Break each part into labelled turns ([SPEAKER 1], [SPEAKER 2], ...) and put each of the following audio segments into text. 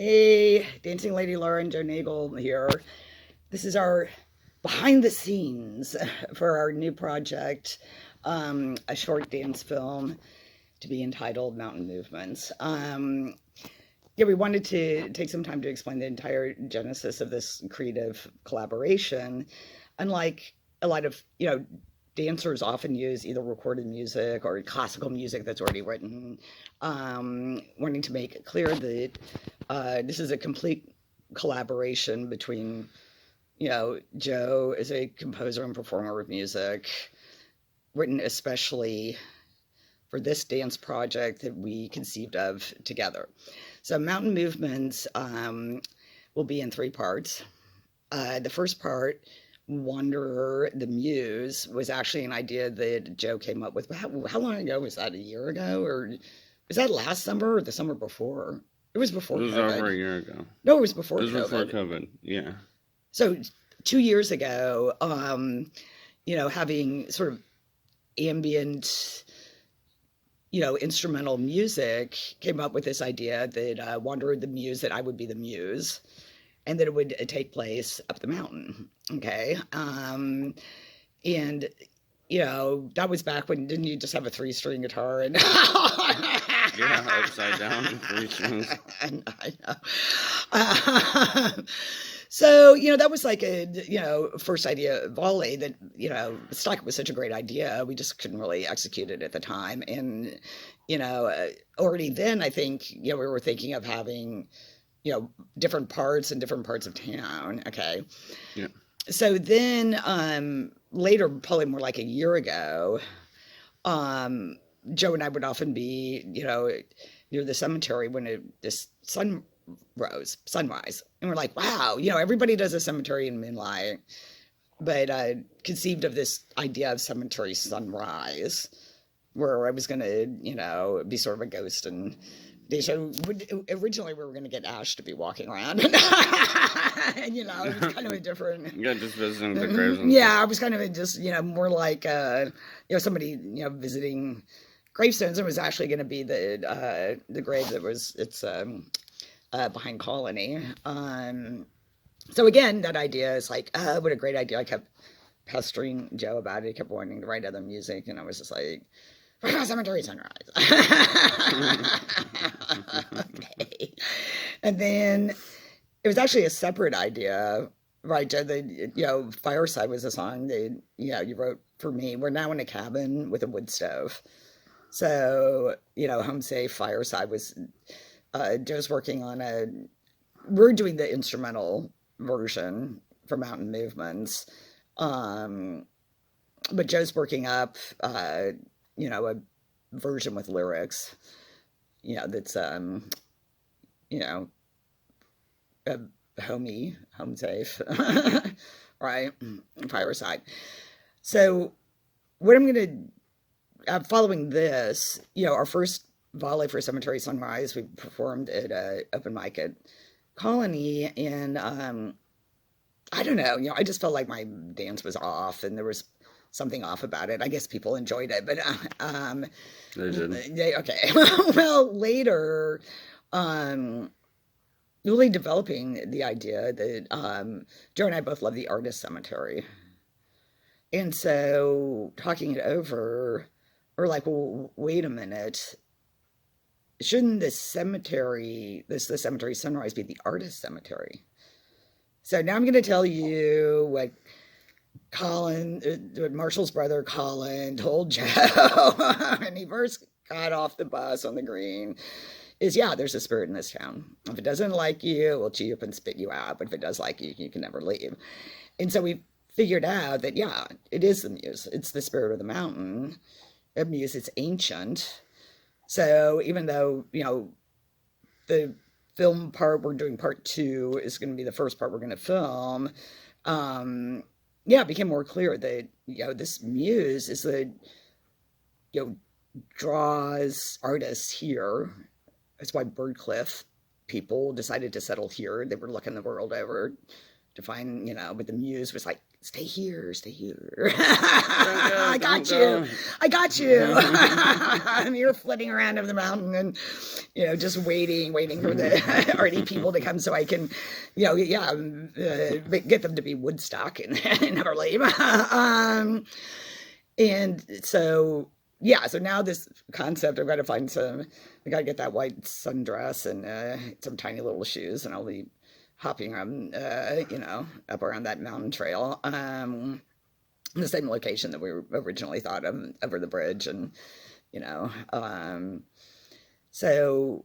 [SPEAKER 1] Hey, Dancing Lady Laura and Joe Nagel here. This is our behind the scenes for our new project, a short dance film to be entitled Mountain Movements. Yeah, we wanted to take some time to explain the entire genesis of this creative collaboration. Unlike a lot of, dancers often use either recorded music or classical music that's already written, wanting to make it clear that this is a complete collaboration between, Joe is a composer and performer of music, written especially for this dance project that we conceived of together. So, Mountain Movements will be in three parts. The first part, Wanderer the Muse, was actually an idea that Joe came up with. How long ago was that? A year ago? Or was that last summer or the summer before? It was
[SPEAKER 2] It
[SPEAKER 1] before
[SPEAKER 2] was over
[SPEAKER 1] COVID.
[SPEAKER 2] a year ago.
[SPEAKER 1] No, it was
[SPEAKER 2] It
[SPEAKER 1] before
[SPEAKER 2] was before
[SPEAKER 1] COVID.
[SPEAKER 2] COVID. Yeah.
[SPEAKER 1] So 2 years ago, having sort of ambient, instrumental music, came up with this idea that Wanderer the Muse, that I would be the muse, and that it would take place up the mountain. Okay. And that was back when, didn't you just have a three-string guitar and
[SPEAKER 2] Yeah, upside down, three strings.
[SPEAKER 1] I know. So, that was like a, first idea volley that, Stock was such a great idea. We just couldn't really execute it at the time. And, already then, I think, we were thinking of having, different parts in different parts of town. Okay.
[SPEAKER 2] Yeah.
[SPEAKER 1] So then, later, probably more like a year ago, Joe and I would often be, near the cemetery when this sunrise. And we're like, wow, everybody does a cemetery in moonlight. But I conceived of this idea of cemetery sunrise, where I was going to, be sort of a ghost. And so originally we were going to get Ash to be walking around. And, it was kind of a different.
[SPEAKER 2] Yeah, just visiting the graves. And
[SPEAKER 1] Yeah, I was kind of just, more like, somebody, visiting gravestones. It was actually going to be the grave that was, it's behind Colony. So again, that idea is like, what a great idea. I kept pestering Joe about it. He kept wanting to write other music, and I was just like, cemetery sunrise. Okay. And then it was actually a separate idea, right? Fireside was a song that, you wrote for me. We're now in a cabin with a wood stove. So, Home Safe Fireside was, Joe's working on we're doing the instrumental version for Mountain Movements. But Joe's working up, a version with lyrics, that's, a home safe, right? Fireside. So what I'm going to, following this, our first volley for Cemetery Sunrise, we performed at a open mic at Colony, and I don't know, I just felt like my dance was off, and there was something off about it. I guess people enjoyed it, but
[SPEAKER 2] they did.
[SPEAKER 1] okay. Well, later, really developing the idea that Joe and I both love the Artist Cemetery, and so talking it over, we're like, well, wait a minute. Shouldn't the cemetery, the Cemetery Sunrise, be the Artist Cemetery? So now I'm going to tell you what Marshall's brother Colin told Joe when he first got off the bus on the green, is, yeah, there's a spirit in this town. If it doesn't like you, it'll chew you up and spit you out. But if it does like you, you can never leave. And so we figured out that, yeah, it is the muse. It's the spirit of the mountain. The muse, it's ancient. So even though, the film part, we're doing part 2, is going to be the first part we're going to film, it became more clear that, this muse is the, draws artists here. That's why Birdcliff people decided to settle here. They were looking the world over to find, but the muse was like, stay here, stay here. I got you. I got you. I'm here flitting around over the mountain and, just waiting for the arty people to come so I can, get them to be Woodstock and never leave. And so, so now this concept, I've got to find I got to get that white sundress and some tiny little shoes, and I'll be hopping around, up around that mountain trail, the same location that we originally thought of, over the bridge, and, so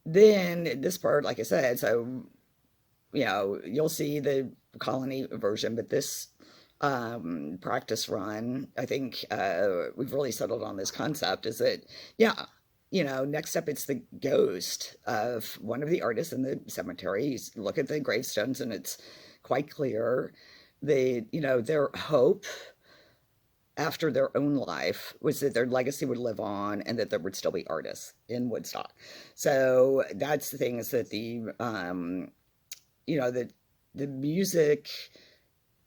[SPEAKER 1] then this part, like I said, so, you'll see the colony version, but this practice run, I think we've really settled on this concept, is that, next up it's the ghost of one of the artists in the cemetery. You look at the gravestones and it's quite clear their hope after their own life was that their legacy would live on and that there would still be artists in Woodstock. So that's the thing, is that the music.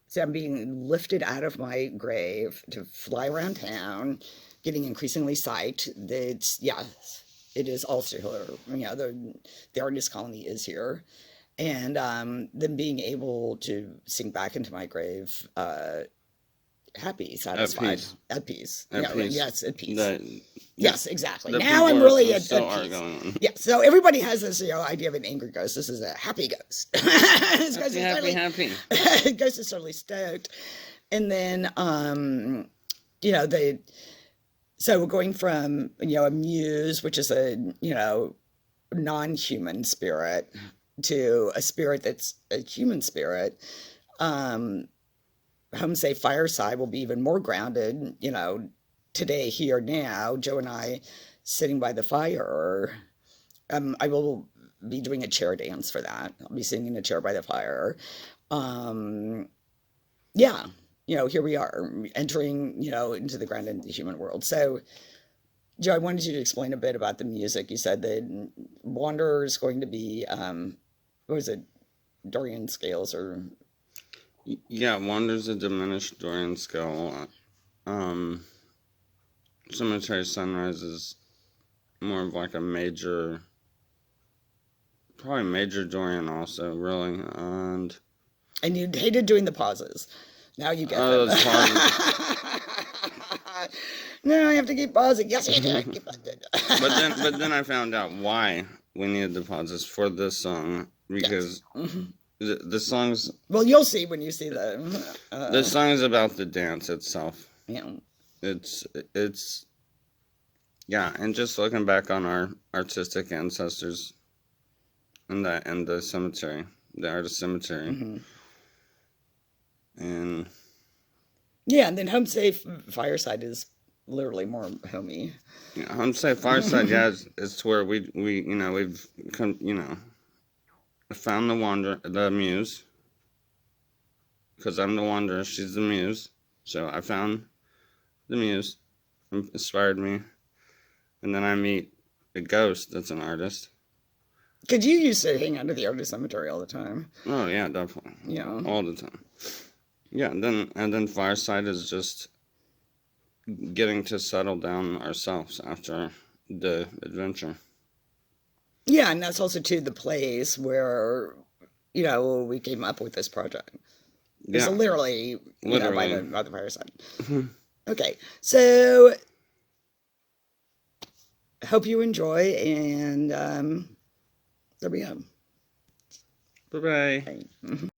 [SPEAKER 1] So I'm being lifted out of my grave to fly around town, getting increasingly psyched that, it is also here. The artist colony is here. And then being able to sink back into my grave happy, satisfied, at peace. Yes, at peace. Yes, exactly. Now I'm really at peace. Yeah, so everybody has this idea of an angry ghost. This is a happy ghost. Happy. Ghost is totally stoked. And then, so we're going from, a muse, which is a, non-human spirit, to a spirit that's a human spirit. Home Safe Fireside will be even more grounded, today, here, now. Joe and I sitting by the fire. I will be doing a chair dance for that. I'll be sitting in a chair by the fire. Here we are, entering, into the ground, into the human world. So, Joe, I wanted you to explain a bit about the music. You said that Wanderer is going to be, what was it, Dorian scales, or...
[SPEAKER 2] Yeah, Wander's a diminished Dorian scale. Cemetery Sunrise is more of like a major, probably major Dorian also, really. And
[SPEAKER 1] you hated doing the pauses. Now you get them.
[SPEAKER 2] Those pauses.
[SPEAKER 1] No, I have to keep pausing. Yes, you do.
[SPEAKER 2] but then I found out why we needed the pauses for this song, because the song's...
[SPEAKER 1] Well, you'll see when you see the
[SPEAKER 2] song is about the dance itself.
[SPEAKER 1] Yeah.
[SPEAKER 2] It's and just looking back on our artistic ancestors in the cemetery, the artist cemetery.
[SPEAKER 1] Mm-hmm.
[SPEAKER 2] And
[SPEAKER 1] and then Home Safe Fireside is literally more homey.
[SPEAKER 2] Yeah, Home Safe Fireside, is to where we've come, found the muse, because I'm the wanderer, she's the muse. So I found the muse, inspired me, and then I meet a ghost that's an artist.
[SPEAKER 1] Because you used to hang out at the artist cemetery all the time.
[SPEAKER 2] Oh yeah, definitely.
[SPEAKER 1] Yeah,
[SPEAKER 2] all the time. Yeah, and then Fireside is just getting to settle down ourselves after the adventure.
[SPEAKER 1] Yeah, and that's also too the place where we came up with this project. It's literally. By the fireside. Okay, so hope you enjoy, and there we go.
[SPEAKER 2] Bye-bye.
[SPEAKER 1] Bye.